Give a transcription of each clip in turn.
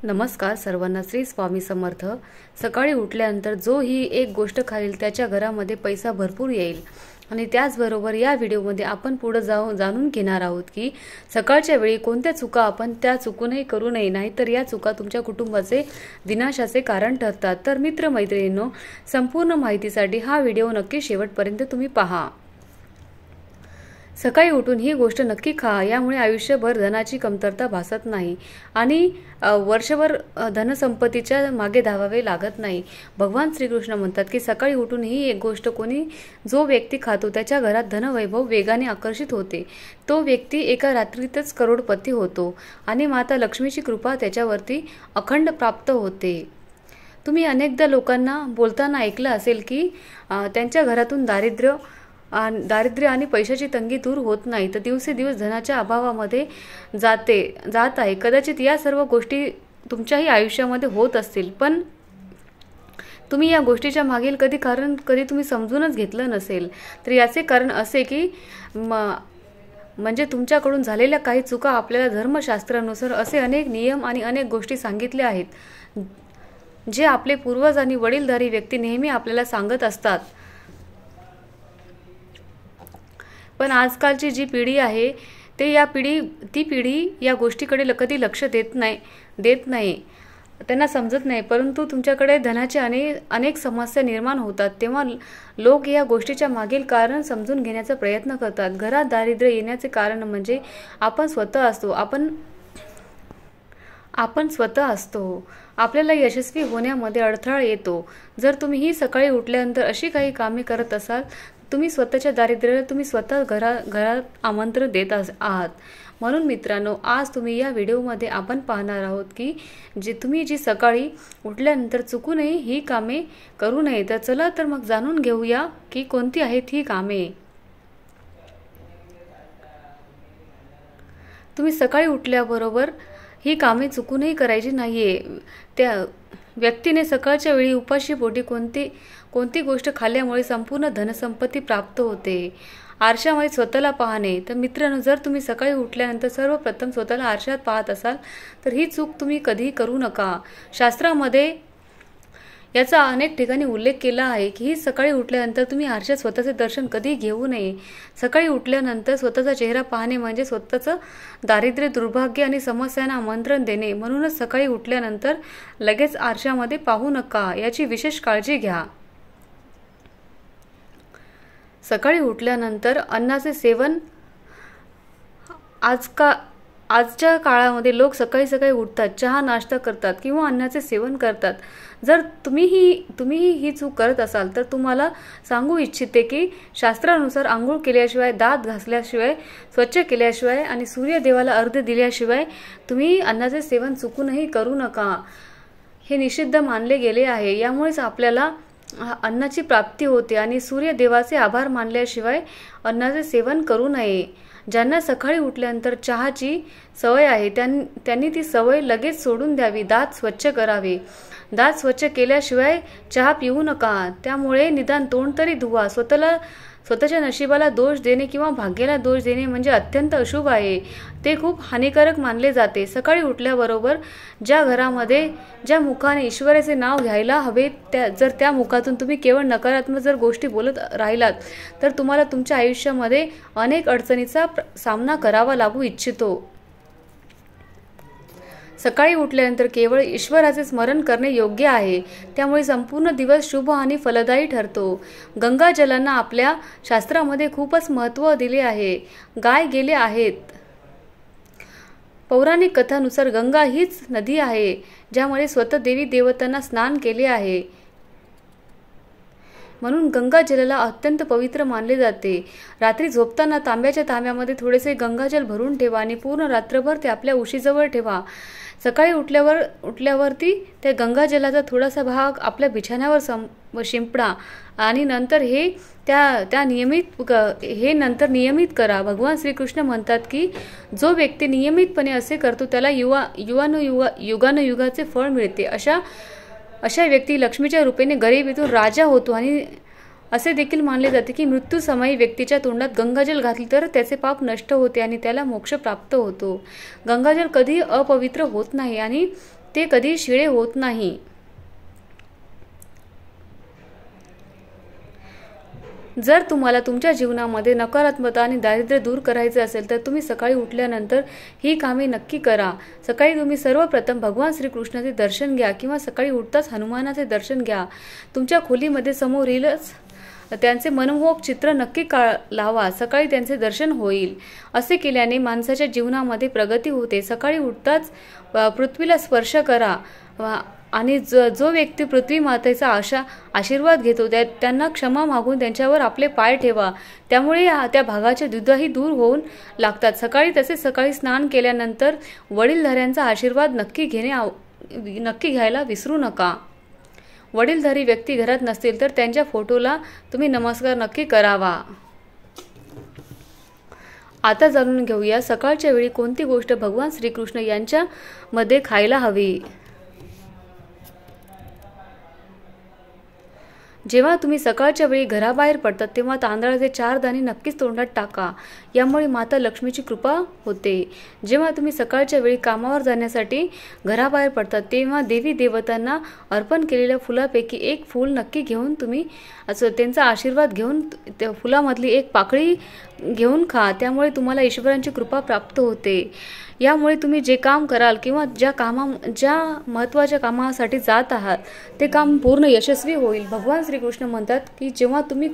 नमस्कार सर्वांना. श्री स्वामी समर्थ. सकाळी उठल्यानंतर जो ही एक गोष्ट खाईल त्याच्या घरामध्ये पैसा भरपूर येईल. आणि त्याचबरोबर या व्हिडिओमध्ये आपण पुढे जाणून घेणार आहोत की सकाळच्या वेळी कोणत्या चुका आपण त्या चुकूनही करू नये, नाहीतर या चुका तुमच्या कुटुंबाचे विनाशाचे कारण ठरतात. तर मित्रमैत्रिणींनो, संपूर्ण माहितीसाठी हा व्हिडिओ नक्की शेवटपर्यंत तुम्ही पहा. सकाळी उठून ही गोष्ट नक्की खा, यामुळे आयुष्यभर धनाची कमतरता भासत नाही आणि वर्षभर धनसंपत्तीच्या मागे धावावे लागत नाही. भगवान श्रीकृष्ण म्हणतात की सकाळी उठून ही एक गोष्ट जो व्यक्ती खातो त्याच्या घरात धनवैभव वेगाने आकर्षित होते. तो व्यक्ती एका रात्रीतच करोडपती होतो आणि माता लक्ष्मीची कृपा त्याच्यावरती अखंड प्राप्त होते. तुम्ही अनेकदा लोकांना बोलताना ऐकलं असेल की त्यांच्या घरातून दारिद्र्य आणि पैशाची तंगी दूर होत नाही, तर दिवसेदिवस धनाच्या अभावामध्ये जात आहे. कदाचित या सर्व गोष्टी तुमच्याही आयुष्यामध्ये होत असतील, पण तुम्ही या गोष्टीच्या मागील कधी तुम्ही समजूनच घेतलं नसेल. तर याचे कारण असे की म्हणजे तुमच्याकडून झालेल्या काही चुका आपल्याला धर्मशास्त्रानुसार असे अनेक नियम आणि अनेक गोष्टी सांगितल्या आहेत जे आपले पूर्वज आणि वडीलधारी व्यक्ती नेहमी आपल्याला सांगत असतात. पण आजकालची जी पिढी आहे ती पिढी या गोष्टीकडे कधी लक्ष देत नाही. त्यांना समजत नाही. परंतु तुमच्याकडे धनाचे अनेक समस्या निर्माण होतात, तेव्हा लोक या गोष्टीच्या मागील कारण समजून घेण्याचा प्रयत्न करतात. घरात दारिद्र्य येण्याचे कारण म्हणजे आपण स्वतः असतो. आपल्याला यशस्वी होण्यामध्ये अडथळा येतो. जर तुम्ही ही सकाळी उठल्यानंतर अशी काही कामे करत असाल, तुम्ही स्वतःच्या दारिद्र्याला तुम्ही स्वतः घरात आमंत्रण देत आहात. म्हणून मित्रांनो, आज तुम्ही या व्हिडिओमध्ये आपण पाहणार आहोत की तुम्ही जी सकाळी उठल्यानंतर चुकूनही ही कामे करू नये. तर चला तर मग जाणून घेऊया की कोणती आहेत ही कामे. तुम्ही सकाळी उठल्याबरोबर ही कामे चुकूनही करायची नाहीये. त्या व्यक्तीने सकाळच्या वेळी उपाशी पोटी कोणती गोष्ट खाल्ल्यामुळे संपूर्ण धनसंपत्ती प्राप्त होते. आरशामध्ये स्वतःला पाहणे. तर मित्रांनो, जर तुम्ही सकाळी उठल्यानंतर सर्वप्रथम स्वतःला आरशात पाहत असाल तर ही चूक तुम्ही कधीही करू नका. शास्त्रामध्ये याचा अनेक ठिकाणी उल्लेख केला आहे की ही सकाळी उठल्यानंतर तुम्ही आरशात स्वतःचे दर्शन कधी घेऊ नये. सकाळी उठल्यानंतर स्वतःचा चेहरा पाहणे म्हणजे स्वतःचं दारिद्र्य, दुर्भाग्य आणि समस्यांना आमंत्रण देणे. म्हणूनच सकाळी उठल्यानंतर लगेच आरशामध्ये पाहू नका, याची विशेष काळजी घ्या. सकाळी उठल्यानंतर अन्नाचे सेवन. आजच्या काळामध्ये लोक सकाळी उठतात, चहा नाश्ता करतात किंवा अन्नाचे सेवन करतात. जर तुम्हीही ही चूक करत असाल तर तुम्हाला सांगू इच्छिते की शास्त्रानुसार आंघोळ केल्याशिवाय, दात घासल्याशिवाय, स्वच्छ केल्याशिवाय आणि सूर्यदेवाला अर्घ्य दिल्याशिवाय तुम्ही अन्नाचे सेवन चुकूनही करू नका. हे निषिद्ध मानले गेले आहे. यामुळेच आपल्याला अन्नाची प्राप्ती होते आणि सूर्यदेवाचे आभार मानल्याशिवाय अन्नाचे सेवन करू नये. ज्यांना सकाळी उठल्यानंतर चहाची सवय आहे त्यांनी ती सवय लगेच सोडून द्यावी. दात स्वच्छ करावे. दात स्वच्छ केल्याशिवाय चहा पिऊ नका. त्यामुळे निदान तोंड तरी धुवा. स्वतःच्या नशिबाला दोष देणे किंवा भाग्याला दोष देणे म्हणजे अत्यंत अशुभ आहे. ते खूप हानिकारक मानले जाते. सकाळी उठल्याबरोबर ज्या मुखाने ईश्वराचे नाव घ्यायला हवे, जर त्या मुखातून तुम्ही केवळ नकारात्मक जर गोष्टी बोलत राहिलात तर तुम्हाला तुमच्या आयुष्यामध्ये अनेक अडचणीचा सामना करावा लागू इच्छितो. सकाळी उठल्यानंतर केवळ ईश्वराचे स्मरण करणे योग्य आहे. त्यामुळे संपूर्ण दिवस शुभ आणि फलदायी ठरतो. गंगाजलांना आपल्या शास्त्रामध्ये खूपच महत्त्व दिले आहे. गाय गेले आहेत. पौराणिक कथानुसार गंगा हीच नदी आहे ज्यामुळे स्वतः देवी देवतांना स्नान केले आहे. म्हणून गंगाजलाला अत्यंत पवित्र मानले जाते. रात्री झोपताना तांब्याच्या तांब्यामध्ये थोडेसे गंगाजल भरून ठेवा आणि पूर्ण रात्रभर ते आपल्या उशीजवळ ठेवा. सकाळी उठल्यावरती त्या गंगाजलाचा थोडासा भाग आपल्या बिछाण्यावर शिंपडा आणि नंतर हे नियमित करा. भगवान श्रीकृष्ण म्हणतात की जो व्यक्ती नियमितपणे असे करतो त्याला युगानुयुगाचे फळ मिळते. अशा व्यक्ती लक्ष्मीच्या रूपेने गरिबीतून राजा होतो आणि असे देखील मानले जाते की मृत्यूसमयी व्यक्तीच्या तोंडात गंगाजल घातले तर त्याचे पाप नष्ट होते आणि त्याला मोक्ष प्राप्त होतो. गंगाजल कधी अपवित्र होत नाही आणि ते कधी शिळे होत नाही. जर तुम्हाला तुमच्या जीवनामध्ये नकारात्मकता आणि दारिद्र्य दूर करायचे असेल तर तुम्ही सकाळी उठल्यानंतर ही कामे नक्की करा. सकाळी तुम्ही सर्वप्रथम भगवान श्रीकृष्णाचे दर्शन घ्या किंवा सकाळी उठताच हनुमानाचे दर्शन घ्या. तुमच्या खोलीमध्ये समोरीलच त्यांचे मनमोहक चित्र नक्की लावा. सकाळी त्यांचे दर्शन होईल. असे केल्याने माणसाच्या जीवनामध्ये प्रगती होते. सकाळी उठताच पृथ्वीला स्पर्श करा आणि जो व्यक्ती पृथ्वी मातेचा आशीर्वाद घेतो त्यांना क्षमा मागून त्यांच्यावर आपले पाय ठेवा. त्यामुळे त्या भागाच्या दुधाही दूर होऊन लागतात. सकाळी स्नान केल्यानंतर वडीलधाऱ्यांचा आशीर्वाद नक्की घ्यायला विसरू नका. वडीलधारी व्यक्ती घरात नसतील तर त्यांच्या फोटोला तुम्ही नमस्कार नक्की करावा. आता जाणून घेऊया सकाळच्या वेळी कोणती गोष्ट भगवान श्रीकृष्ण यांच्या मध्ये खायला हवी. जेव्हा तुम्ही सकाळच्या वेळी घराबाहेर पडतात तेव्हा तांदळाचे 4 दाणे नक्कीच तोंडात टाका. यामुळे माता लक्ष्मीची कृपा होते. जेव्हा तुम्ही सकाळच्या वेळी कामावर जाण्यासाठी घराबाहेर पडतात तेव्हा देवी देवतांना अर्पण केलेल्या फुलापैकी एक फूल नक्की घेऊन तुम्ही त्यांचा आशीर्वाद घेऊन त्या फुलामधली एक पाकळी घेऊन खा. त्यामुळे तुम्हाला ईश्वरांची कृपा प्राप्त होते. यामुळे तुम्ही जे काम कराल किंवा ज्या महत्त्वाच्या कामासाठी जात आहात ते काम पूर्ण यशस्वी होईल. भगवान श्रीकृष्ण म्हणतात की जेव्हा तुम्ही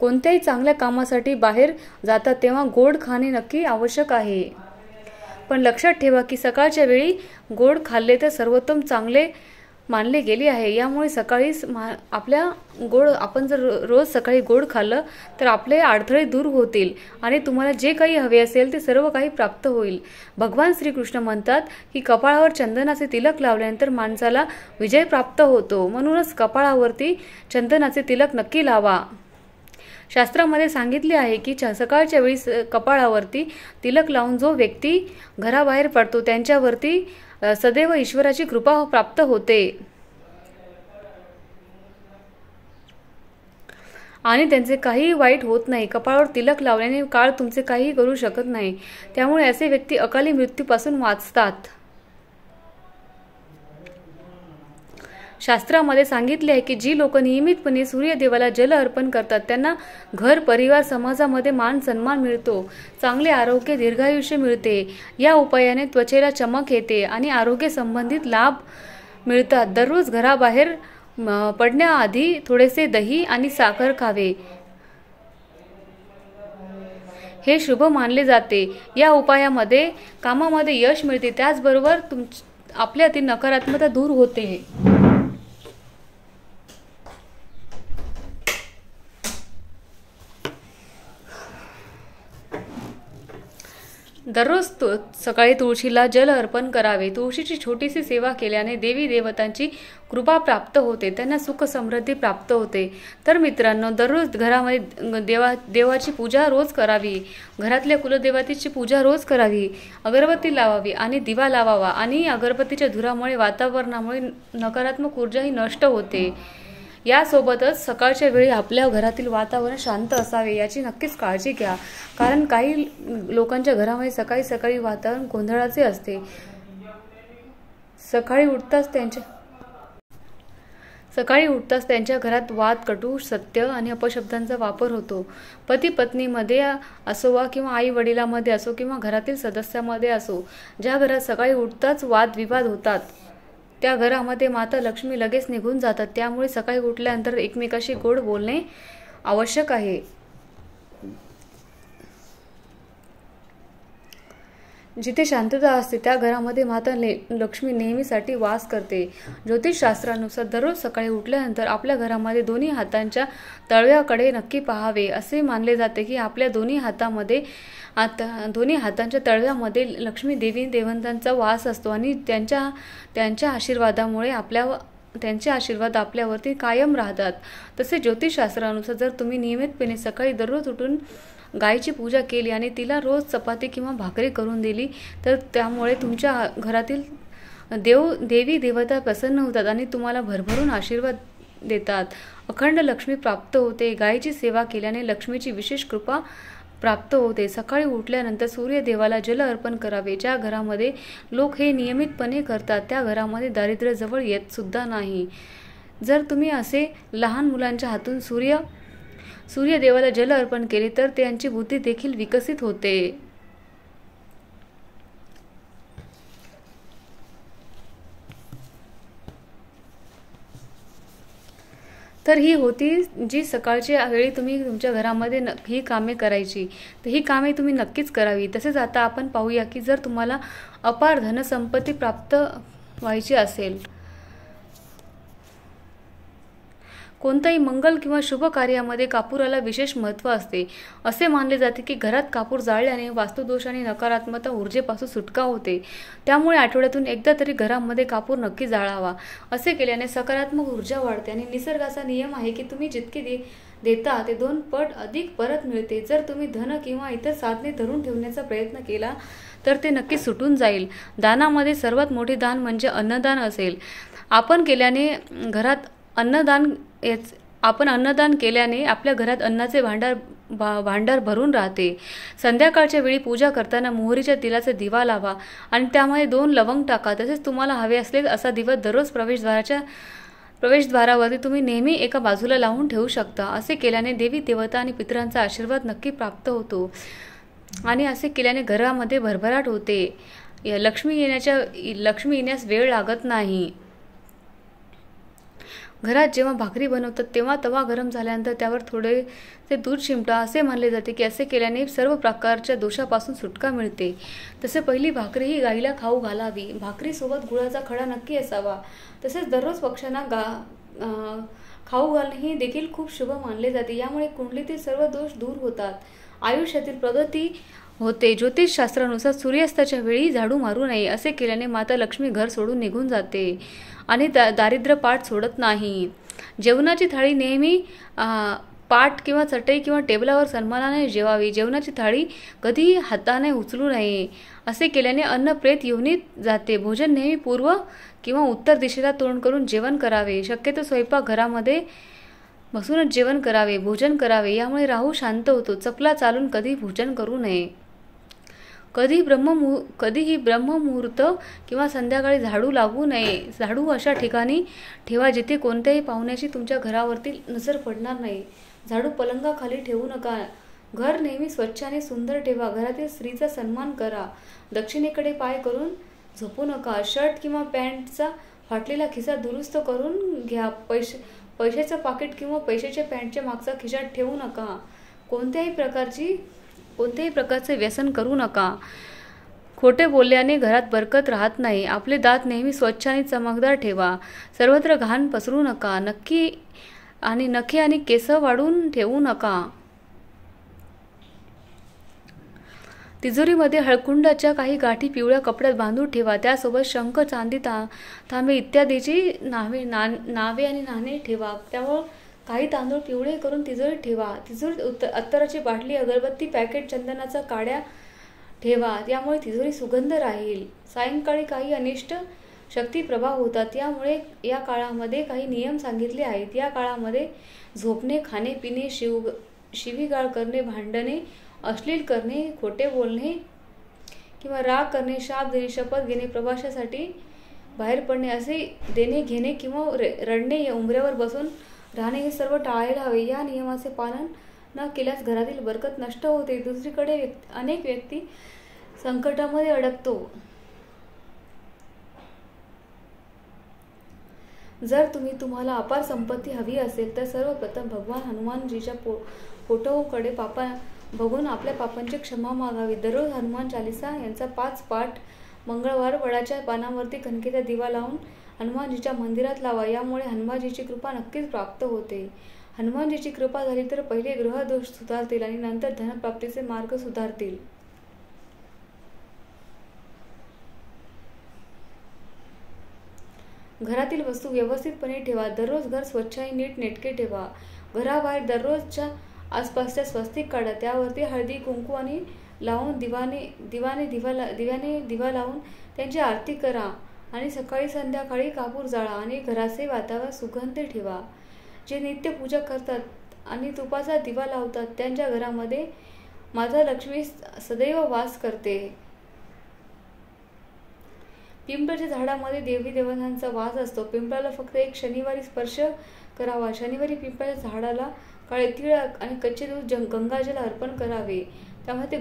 कोणत्याही चांगल्या कामासाठी बाहेर जाता तेव्हा गोड खाणे नक्की आवश्यक आहे. पण लक्षात ठेवा की सकाळच्या वेळी गोड खाल्ले तर सर्वोत्तम चांगले मानले गेले आहे. यामुळे आपण जर रोज सकाळी गोड खाल्लं तर आपले अडथळे दूर होतील आणि तुम्हाला जे काही हवे असेल ते सर्व काही प्राप्त होईल. भगवान श्रीकृष्ण म्हणतात की कपाळावर चंदनाचे तिलक लावल्यानंतर माणसाला विजय प्राप्त होतो. म्हणूनच कपाळावरती चंदनाचे तिलक नक्की लावा. शास्त्रामध्ये सांगितले आहे की सकाळच्या वेळी कपाळावरती तिलक लावून जो व्यक्ती घराबाहेर पडतो त्यांच्यावरती सदैव ईश्वराची कृपा प्राप्त होते आणि त्यांचे काही वाईट होत नाही. कपाळावर तिलक लावल्याने काळ तुमचे काही करू शकत नाही. त्यामुळे असे व्यक्ती अकाली मृत्यूपासून वाचतात. शास्त्रामध्ये सांगितले आहे की जी लोक नियमितपणे सूर्यदेवाला जल अर्पण करतात त्यांना घर, परिवार, समाजामध्ये मान सन्मान मिळतो. चांगले आरोग्य, दीर्घायुष्य मिळते. या उपायाने त्वचेला चमक येते आणि आरोग्य संबंधित लाभ मिळतात. दररोज घराबाहेर पडण्याआधी थोडेसे दही आणि साखर खावे हे शुभ मानले जाते. या उपायामध्ये कामामध्ये यश मिळते. त्याचबरोबर आपल्यातील नकारात्मकता दूर होते. दररोज सकाळी तुळशीला जल अर्पण करावे. तुळशीची छोटीशी सेवा केल्याने देवी देवतांची कृपा प्राप्त होते. त्यांना सुख समृद्धी प्राप्त होते. तर मित्रांनो, दररोज घरामध्ये देवाची पूजा रोज करावी. घरातल्या कुलदेवतेची पूजा रोज करावी. अगरबत्ती लावावी आणि दिवा लावावा आणि अगरबत्तीच्या धुरामुळे वातावरणामुळे नकारात्मक ऊर्जाही नष्ट होते. यासोबतच सकाळच्या वेळी आपल्या घरातील वातावरण शांत असावे याची नक्कीच काळजी घ्या. कारण काही लोकांच्या घरामध्ये सकाळी वातावरण गोंधळाचे असते. सकाळी उठताच त्यांच्या घरात वाद, कटू, सत्य आणि अपशब्दांचा वापर होतो. पती पत्नीमध्ये असो वा किंवा आई वडिलांमध्ये असो किंवा घरातील सदस्यामध्ये असो, ज्या घरात सकाळी उठताच वादविवाद होतात त्या घरामध्ये माता लक्ष्मी लगेच निघून जातात. त्यामुळे सकाळी उठल्यानंतर एकमेकाशी गोड बोलणे आवश्यक आहे. जिथे शांतता असते त्या घरामध्ये माता लक्ष्मी नेहमीसाठी वास करते. ज्योतिषशास्त्रानुसार दररोज सकाळी उठल्यानंतर आपल्या घरामध्ये दोन्ही हातांच्या तळव्याकडे नक्की पाहावे. असे मानले जाते की आपल्या दोन्ही हातांच्या तळव्यामध्ये लक्ष्मी देवी देवतांचा वास असतो आणि त्यांच्या आशीर्वाद आपल्यावरती कायम राहतात. तसे ज्योतिषशास्त्रानुसार जर तुम्ही नियमितपणे सकाळी दररोज उठून गायीची पूजा केली आणि तिला रोज चपाती किंवा भाकरी करून दिली तर त्यामुळे तुमच्या घरातील देवी देवता प्रसन्न होतात आणि तुम्हाला भरभरून आशीर्वाद देतात. अखंड लक्ष्मी प्राप्त होते. गायीची सेवा केल्याने लक्ष्मीची विशेष कृपा प्राप्त होते. सकाळी उठल्यानंतर सूर्यदेवाला जल अर्पण करावे. ज्या घरामध्ये लोक हे नियमितपणे करतात त्या घरामध्ये दारिद्र्य जवळ येत सुद्धा नाही. जर तुम्ही असे लहान मुलांच्या हातून सूर्यदेवाला जल अर्पण केले तर त्यांची बुद्धी देखील विकसित होते. तर ही होती जी सकाळच्या वेळी तुम्ही तुमच्या घरामध्ये ही कामे करायची. तर ही कामे तुम्ही नक्कीच करावी. तसेच आता आपण पाहूया की जर तुम्हाला अपार धनसंपत्ती प्राप्त व्हायची असेल, कोणत्याही मंगल किंवा शुभ कार्यामध्ये कापूराला विशेष महत्त्व असते. असे मानले जाते की घरात कापूर जाळल्याने वास्तुदोष आणि नकारात्मक ऊर्जेपासून सुटका होते. त्यामुळे आठवड्यातून एकदा तरी घरामध्ये कापूर नक्की जाळावा. असे केल्याने सकारात्मक ऊर्जा वाढते आणि निसर्गाचा नियम आहे की तुम्ही जितके देता ते 2 पट अधिक परत मिळते. जर तुम्ही धन किंवा इतर साधने धरून ठेवण्याचा प्रयत्न केला तर ते नक्की सुटून जाईल. दानामध्ये सर्वात मोठे दान म्हणजे अन्नदान असेल. आपण अन्नदान केल्याने आपल्या घरात अन्नाचे भांडार भरून राहते. संध्याकाळच्या वेळी पूजा करताना मोहरीच्या तेलाचा दिवा लावा आणि त्यामध्ये 2 लवंग टाका. तसेच तुम्हाला हवे असले असा दिवा दररोज प्रवेशद्वारावरती तुम्ही नेहमी एका बाजूला लावून ठेवू शकता. असे केल्याने देवी देवता आणि पितरांचा आशीर्वाद नक्की प्राप्त होतो आणि असे केल्याने घरामध्ये भरभराट होते. लक्ष्मी येण्यास वेळ लागत नाही. घरात जेव्हा भाकरी बनवतात तेव्हा तवा गरम झाल्यानंतर त्यावर थोडेसे दूध शिंपटा. असे मानले जाते की असे केल्याने सर्व प्रकारच्या दोषापासून सुटका मिळते. तसे पहिली भाकरी ही गाईला खाऊ घालावी. भाकरीसोबत गुळाचा खडा नक्की असावा. तसेच दररोज पक्ष्यांना खाऊ घालणे हे देखील खूप शुभ मानले जाते. यामुळे कुंडलीतील सर्व दोष दूर होतात, आयुष्यातील प्रगती होते. ज्योतिषशास्त्रानुसार सूर्यास्ताच्या वेळी झाडू मारू नये. असे केल्याने माता लक्ष्मी घर सोडून निघून जाते आणि दारिद्र्य पाठ सोडत नाही. जेवणाची थाळी नेहमी पाट किंवा चटई किंवा टेबलावर सन्मानाने जेवावी. जेवणाची थाळी कधीही हाताने उचलू नये. असे केल्याने अन्न प्रेत योनीत जाते. भोजन नेहमी पूर्व किंवा उत्तर दिशेला तोंड करून जेवण करावे. शक्यतो स्वयंपाक घरामध्ये बसूनच जेवण करावे, भोजन करावे. यामुळे राहू शांत होतो. चपला चालून कधी भोजन करू नये. कधीही ब्रह्ममुहूर्त किंवा संध्याकाळी झाडू लागू नये. झाडू अशा ठिकाणी ठेवा जिथे कोणत्याही पाहुण्याची तुमच्या घरावरती नजर पडणार नाही. झाडू पलंगाखाली ठेवू नका. घर नेहमी स्वच्छ आणि सुंदर ठेवा. घरातील स्त्रीचा सन्मान करा. दक्षिणेकडे पाय करून झोपू नका. शर्ट किंवा पॅन्टचा फाटलेला खिसा दुरुस्त करून घ्या. पैशाचं पाकिट किंवा पैशाच्या पॅन्टच्या मागचा खिशात ठेवू नका. कोणत्याही प्रकारचे व्यसन करू नका. खोटे बोलल्याने घरात बरकत राहत नाही. आपले दात नेहमी स्वच्छ आणि चमकदार ठेवा. सर्वत्र घाण पसरू नका. नखे आणि केस वाढून ठेवू नका. तिजोरीमध्ये हळकुंडाच्या काही गाठी पिवळ्या कपड्यात बांधून ठेवा. त्यासोबत शंख, चांदी, तांबे इत्यादीची नावे आणि नाणे ठेवा. त्यावर काही तांदूळ पिवळे करून तिजोरीत ठेवा. तिजोरीत अत्तराची बाटली, अगरबत्ती पॅकेट, चंदनाचा काड्या ठेवा. त्यामुळे तिजोरी सुगंध राहील. सायंकाळी काही अनिष्ट शक्ती प्रभाव होतात. त्यामुळे या काळामध्ये काही नियम सांगितले आहेत. या काळामध्ये झोपणे, खाणे पिणे, शिवीगाळ करणे, भांडणे, अश्लील करणे, खोटे बोलणे किंवा राग करणे, शाप देणे, शपथ घेणे, प्रवासासाठी बाहेर पडणे, असे देणे घेणे किंवा रडणे, उंबऱ्यावर बसून राहणे हे सर्व टाळायला हवे. या नियमाचे पालन न केल्यास घरातील बरकत नष्ट होते. दुसरीकडे अनेक व्यक्ती संकटामध्ये अडकतो. जर तुम्हाला अपार संपत्ती हवी असेल तर सर्वप्रथम भगवान हनुमानजीच्या फोटोकडे बघून आपल्या पापांची क्षमा मागावी. दररोज हनुमान चालीसा यांचा 5 पाठ मंगळवार वडाच्या पानावरती कणकेचा दिवा लावून हनुमानजीच्या मंदिरात लावा. यामुळे हनुमानजीची कृपा नक्कीच प्राप्त होते. हनुमानजीची कृपा झाली तर पहिले ग्रहदोष सुधारतील आणि नंतर धनप्राप्तीचे मार्ग सुधारतील. घरातील वस्तू व्यवस्थितपणे ठेवा. दररोज घर स्वच्छ आणि नीटनेटके ठेवा. घराबाहेर दररोजच्या आसपासच्या स्वस्तिक काढा. त्यावरती हळदी कुंकू आणि लावून दिव्याने दिवा लावून त्यांची आरती करा आणि सकाळी संध्याकाळी कापूर जाळा आणि घराचे वातावरण सुगंधी ठेवा. जे नित्य पूजा करतात आणि तुपाचा दिवा लावतात त्यांच्या घरामध्ये माझा लक्ष्मी सदैव वास करते. पिंपळाच्या झाडामध्ये देवी देवतांचा वास असतो. पिंपळाला फक्त एक शनिवारी स्पर्श करावा. शनिवारी पिंपळाच्या झाडाला काळे तीळ आणि कच्चे दूध गंगाजल अर्पण करावे. त्यामध्ये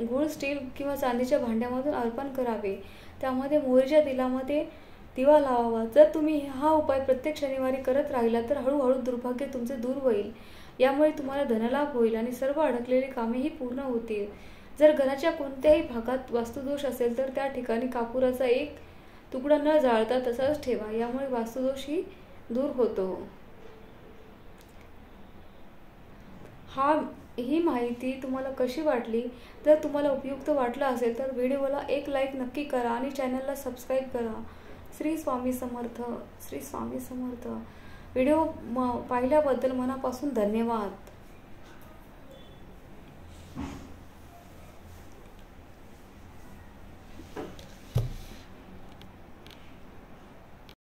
गुळ स्टील किंवा चांदीच्या भांड्यामधून अर्पण करावे. त्यामध्ये मोहरीच्या तेलामध्ये दिवा लावावा. जर तुम्ही हा उपाय प्रत्येक शनिवारी करत राहिला तर हळूहळू दुर्भाग्य तुमचे दूर होईल. यामुळे तुम्हाला धनलाभ होईल आणि सर्व अडकलेली कामेही पूर्ण होतील. जर घराच्या कोणत्याही भागात वास्तुदोष असेल तर त्या ठिकाणी कापुराचा एक तुकडा न जाळता तसाच ठेवा. यामुळे वास्तुदोषही दूर होतो. ही माहिती तुम्हाला कशी वाटली? जर तुम्हाला उपयुक्त वाटलं असेल तर व्हिडिओला एक लाईक नक्की करा आणि चॅनलला सबस्क्राईब करा. श्री स्वामी समर्थ. श्री स्वामी समर्थ. व्हिडिओ पाहिल्याबद्दल मनापासून धन्यवाद.